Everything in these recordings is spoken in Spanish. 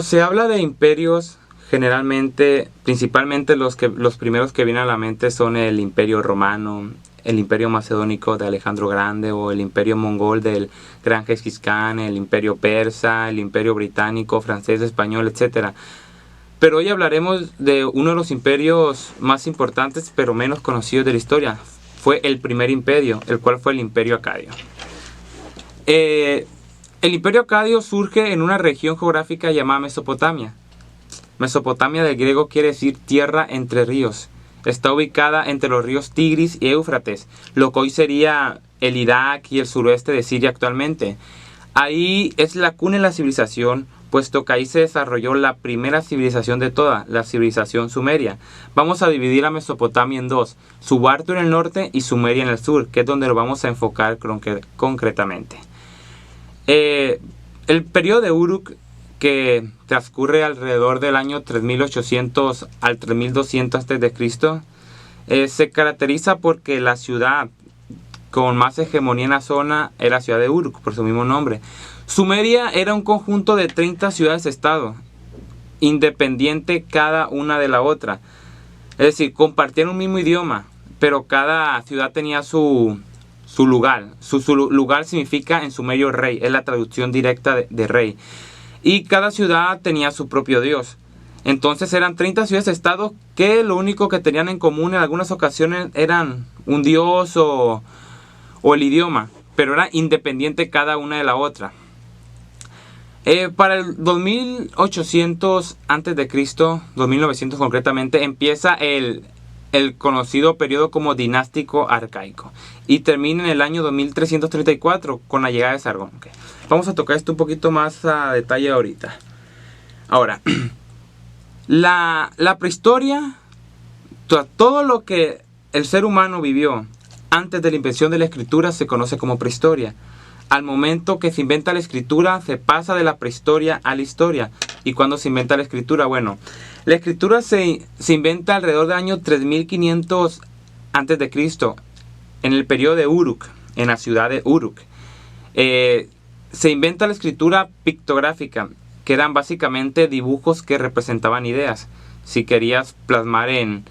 Se habla de imperios, generalmente, principalmente los primeros que vienen a la mente son el Imperio Romano, el Imperio Macedónico de Alejandro Grande o el Imperio Mongol del Gran Genghis Khan, el Imperio Persa, el Imperio Británico, francés, español, etc. Pero hoy hablaremos de uno de los imperios más importantes pero menos conocidos de la historia. Fue el primer imperio, el cual fue el Imperio Acadio. El Imperio Acadio surge en una región geográfica llamada Mesopotamia. Mesopotamia del griego quiere decir tierra entre ríos. Está ubicada entre los ríos Tigris y Éufrates, lo que hoy sería el Irak y el suroeste de Siria actualmente. Ahí es la cuna de la civilización, puesto que ahí se desarrolló la primera civilización de todas, la civilización sumeria. Vamos a dividir a Mesopotamia en dos, Subartu en el norte y Sumeria en el sur, que es donde lo vamos a enfocar concretamente. El periodo de Uruk, que transcurre alrededor del año 3800 al 3200 a.C., se caracteriza porque la ciudad con más hegemonía en la zona era la ciudad de Uruk, por su mismo nombre. Sumeria era un conjunto de 30 ciudades-estado, independiente cada una de la otra. Es decir, compartían un mismo idioma, pero cada ciudad tenía su lugar. Su lugar significa en sumerio rey, es la traducción directa de rey. Y cada ciudad tenía su propio dios. Entonces eran 30 ciudades-estado que lo único que tenían en común en algunas ocasiones eran un dios o el idioma, pero era independiente cada una de la otra. Para el 2800 a.C., 2900 concretamente, empieza el conocido periodo como dinástico arcaico y termina en el año 2334 con la llegada de Sargón. Okay. Vamos a tocar esto un poquito más a detalle ahorita. Ahora, la prehistoria, todo lo que el ser humano vivió antes de la invención de la escritura se conoce como prehistoria. Al momento que se inventa la escritura, se pasa de la prehistoria a la historia. ¿Y cuándo se inventa la escritura? Bueno, la escritura se inventa alrededor del año 3500 a.C., en el periodo de Uruk, en la ciudad de Uruk. Se inventa la escritura pictográfica, que eran básicamente dibujos que representaban ideas. Si querías plasmar en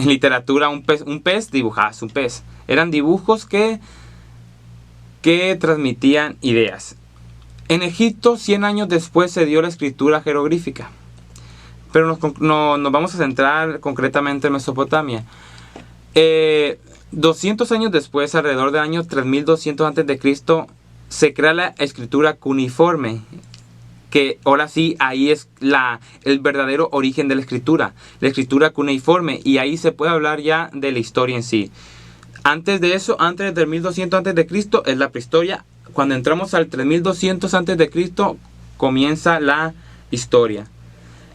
literatura un pez, dibujabas un pez. Eran dibujos que transmitían ideas. En Egipto, 100 años después, se dio la escritura jeroglífica. Pero nos vamos a centrar concretamente en Mesopotamia. 200 años después, alrededor del año 3200 a.C., se crea la escritura cuneiforme, que ahora sí, ahí es el verdadero origen de la escritura cuneiforme, y ahí se puede hablar ya de la historia en sí. Antes de eso, antes del 1200 a.C., es la prehistoria. Cuando entramos al 3200 a.C., comienza la historia.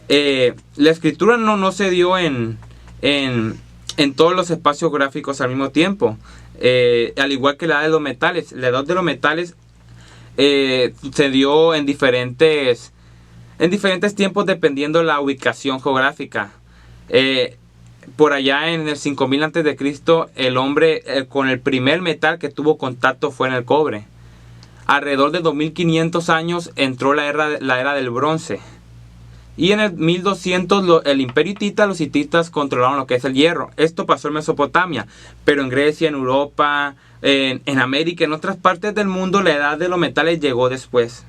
La escritura no se dio en todos los espacios gráficos al mismo tiempo. Al igual que la edad de los metales. La edad de los metales se dio en diferentes tiempos dependiendo de la ubicación geográfica. Por allá en el 5000 a.C., el hombre con el primer metal que tuvo contacto fue en el cobre. Alrededor de 2500 años entró la era del bronce. Y en el 1200 el imperio hitita, los hititas controlaron lo que es el hierro. Esto pasó en Mesopotamia, pero en Grecia, en Europa, en América, en otras partes del mundo, la edad de los metales llegó después.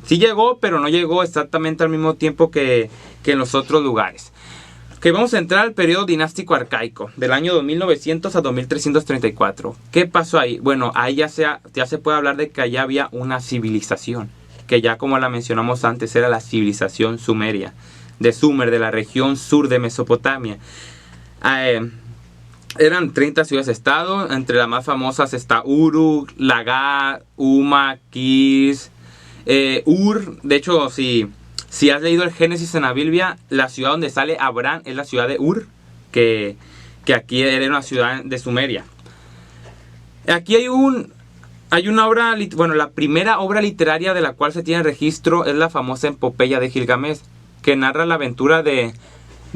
Sí llegó, pero no llegó exactamente al mismo tiempo que en los otros lugares. Okay, vamos a entrar al periodo dinástico arcaico, del año 2900 a 2334. ¿Qué pasó ahí? Bueno, ahí ya se puede hablar de que allá había una civilización, que ya como la mencionamos antes era la civilización sumeria, de Sumer, de la región sur de Mesopotamia. Eran 30 ciudades-estado, entre las más famosas está Uruk, Lagar, Huma, Kis, Ur. De hecho, si has leído el Génesis en la Biblia, la ciudad donde sale Abraham es la ciudad de Ur, que aquí era una ciudad de Sumeria. Aquí hay una obra, bueno, la primera obra literaria de la cual se tiene registro es la famosa epopeya de Gilgamesh, que narra la aventura de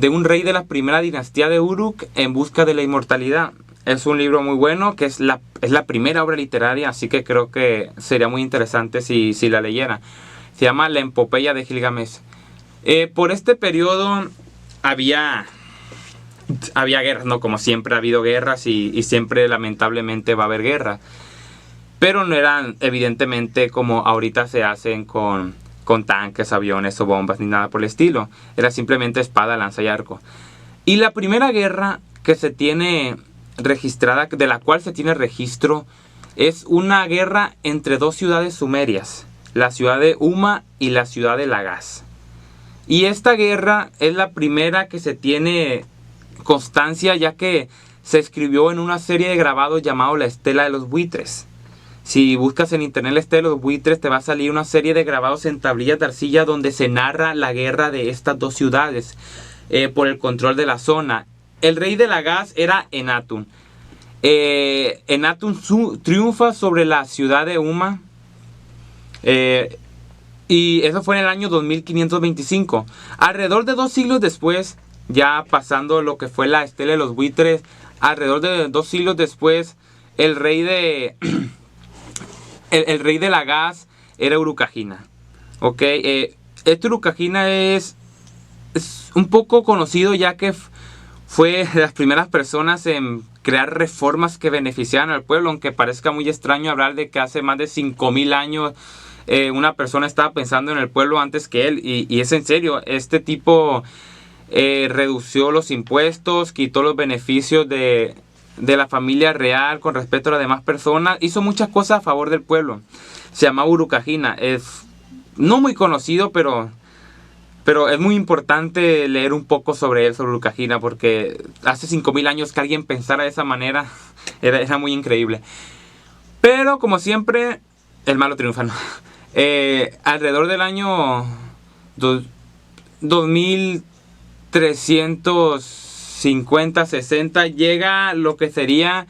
un rey de la primera dinastía de Uruk en busca de la inmortalidad. Es un libro muy bueno, que es la primera obra literaria, así que creo que sería muy interesante si la leyera. Se llama la Epopeya de Gilgamesh. Por este periodo había guerras, ¿no? Como siempre ha habido guerras y siempre lamentablemente va a haber guerra. Pero no eran evidentemente como ahorita se hacen con tanques, aviones o bombas ni nada por el estilo. Era simplemente espada, lanza y arco. Y la primera guerra que se tiene registrada, de la cual se tiene registro, es una guerra entre dos ciudades sumerias, la ciudad de Umma y la ciudad de Lagash. Y esta guerra es la primera que se tiene constancia, ya que se escribió en una serie de grabados llamado La Estela de los Buitres. Si buscas en internet La Estela de los Buitres, te va a salir una serie de grabados en tablillas de arcilla donde se narra la guerra de estas dos ciudades por el control de la zona. El rey de Lagash era Enatun. Enatun triunfa sobre la ciudad de Umma. Y eso fue en el año 2525. Alrededor de 2 siglos después, ya pasando lo que fue la Estela de los Buitres, alrededor de 2 siglos después, el rey de Lagash era Urukagina. Ok, este Urukagina es un poco conocido, ya que fue de las primeras personas en crear reformas que beneficiaran al pueblo, aunque parezca muy extraño hablar de que hace más de 5000 años una persona estaba pensando en el pueblo antes que él, y es en serio. Este tipo redució los impuestos, quitó los beneficios de la familia real con respecto a las demás personas, hizo muchas cosas a favor del pueblo. Se llamaba Urukagina. Es no muy conocido, pero es muy importante leer un poco sobre él, sobre Urukagina, porque hace 5000 años que alguien pensara de esa manera era muy increíble. Pero como siempre, el malo triunfa, ¿no? Alrededor del año 2350, 60 llega lo que sería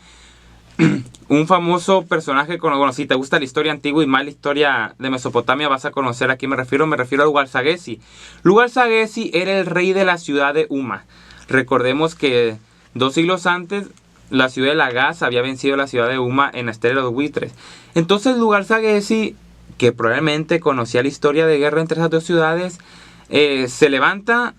un famoso personaje. Bueno, si te gusta la historia antigua y más la historia de Mesopotamia, vas a conocer a quién me refiero. Me refiero a Lugal-Zaggisi. Lugal-Zaggisi era el rey de la ciudad de Umma. Recordemos que 2 siglos antes la ciudad de Lagash había vencido a la ciudad de Umma en la Estela de los Buitres. Entonces Lugal-Zaggisi, que probablemente conocía la historia de guerra entre esas dos ciudades, se levanta,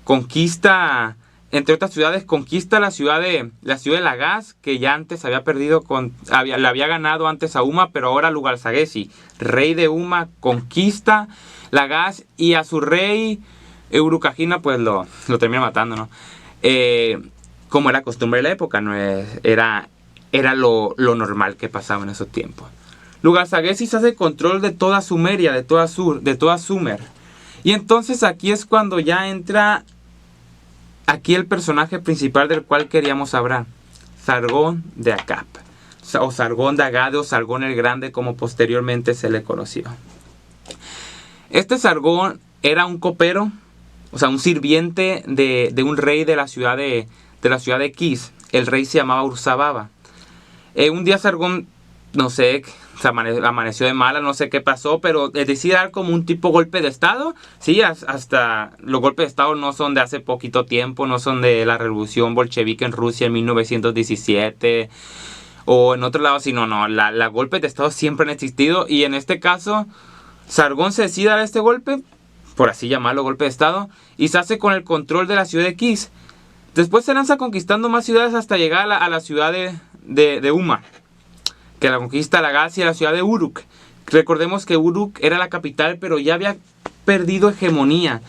conquista, entre otras ciudades, conquista la ciudad de Lagash, que ya antes había perdido, la había ganado antes a Umma, pero ahora Lugal-Zaggisi, rey de Umma, conquista Lagash, y a su rey Urukagina pues lo termina matando, ¿no? Como era costumbre de la época, ¿no? Era lo normal que pasaba en esos tiempos. Lugal-Zaggisi se hace control de toda Sumeria, de toda Sumer. Y entonces aquí es cuando ya entra el personaje principal del cual queríamos hablar, Sargón de Akkad, o Sargón de Agade, o Sargón el Grande, como posteriormente se le conoció. Este Sargón era un copero, o sea, un sirviente de un rey de la ciudad de Kish. El rey se llamaba Urzababa. Un día Sargón, no sé, se amaneció de mala, no sé qué pasó, pero decide dar como un tipo golpe de estado. Sí, hasta los golpes de estado no son de hace poquito tiempo, no son de la revolución bolchevique en Rusia en 1917 o en otro lado, sino los golpes de estado siempre han existido, y en este caso Sargón se decide dar este golpe, por así llamarlo, golpe de estado, y se hace con el control de la ciudad de Kish. Después se lanza conquistando más ciudades hasta llegar a la ciudad de Umma, que la conquista Lagash, y a la ciudad de Uruk. Recordemos que Uruk era la capital, pero ya había perdido hegemonía.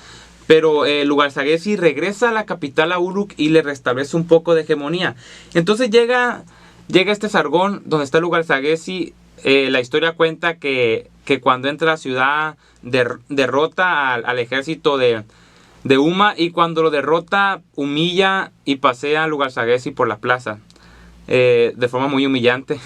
Pero Lugal-Zaggisi regresa a la capital, a Uruk, y le restablece un poco de hegemonía. Entonces llega este Sargón, donde está Lugal-Zaggisi. La historia cuenta que cuando entra a la ciudad derrota al ejército de Umma, y cuando lo derrota humilla y pasea a Lugal-Zaggisi por la plaza de forma muy humillante.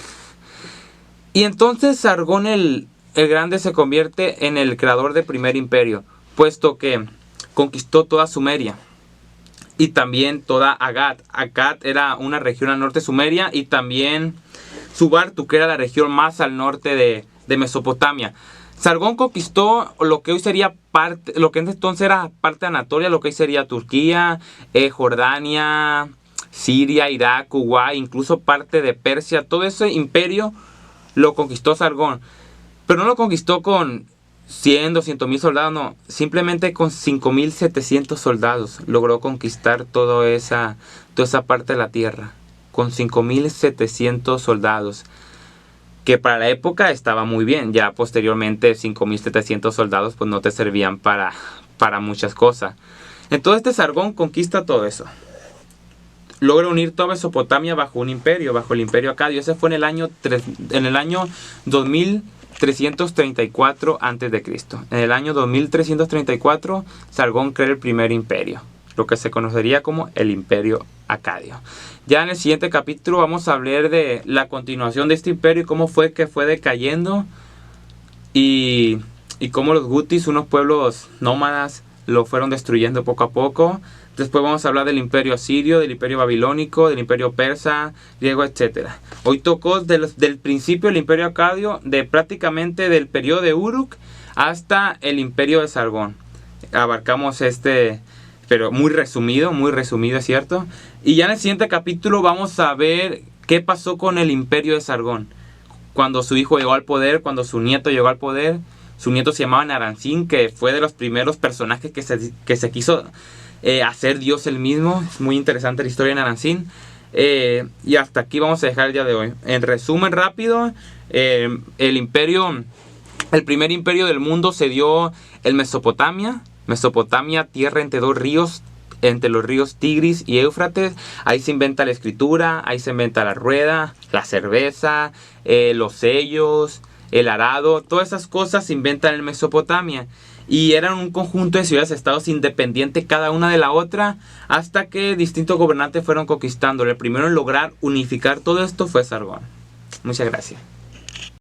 Y entonces Sargón el Grande se convierte en el creador del primer imperio, puesto que conquistó toda Sumeria y también toda Akkad. Akkad era una región al norte de Sumeria, y también Subartu, que era la región más al norte de Mesopotamia. Sargón conquistó lo que hoy sería lo que entonces era parte de Anatolia, lo que hoy sería Turquía, Jordania, Siria, Irak, Kuwait, incluso parte de Persia. Todo ese imperio lo conquistó Sargón, pero no lo conquistó con 100, 200,000 soldados, no, simplemente con 5,700 soldados logró conquistar toda esa parte de la tierra, con 5,700 soldados, que para la época estaba muy bien. Ya posteriormente 5,700 soldados pues no te servían para muchas cosas. Entonces este Sargón conquista todo eso, logra unir toda Mesopotamia bajo un imperio, bajo el imperio acadio. Ese fue en el año 2334 a.C. En el año 2334, Sargón crea el primer imperio, lo que se conocería como el imperio acadio. Ya en el siguiente capítulo vamos a hablar de la continuación de este imperio y cómo fue que fue decayendo, y cómo los gutis, unos pueblos nómadas, lo fueron destruyendo poco a poco. Después vamos a hablar del imperio asirio, del imperio babilónico, del imperio persa, griego, etc. Hoy tocó del principio del imperio acadio, de prácticamente del periodo de Uruk hasta el imperio de Sargón. Abarcamos pero muy resumido, es cierto. Y ya en el siguiente capítulo vamos a ver qué pasó con el imperio de Sargón. Cuando su hijo llegó al poder, cuando su nieto llegó al poder. Su nieto se llamaba Naram-Sin, que fue de los primeros personajes que se quiso hacer Dios él mismo. Es muy interesante la historia de Naram-Sin. Y hasta aquí vamos a dejar el día de hoy. En resumen rápido, el primer imperio del mundo se dio en Mesopotamia. Mesopotamia, tierra entre dos ríos, entre los ríos Tigris y Éufrates. Ahí se inventa la escritura, ahí se inventa la rueda, la cerveza, los sellos, el arado. Todas esas cosas se inventan en Mesopotamia. Y eran un conjunto de ciudades-estados independientes cada una de la otra, hasta que distintos gobernantes fueron conquistando. El primero en lograr unificar todo esto fue Sargón. Muchas gracias.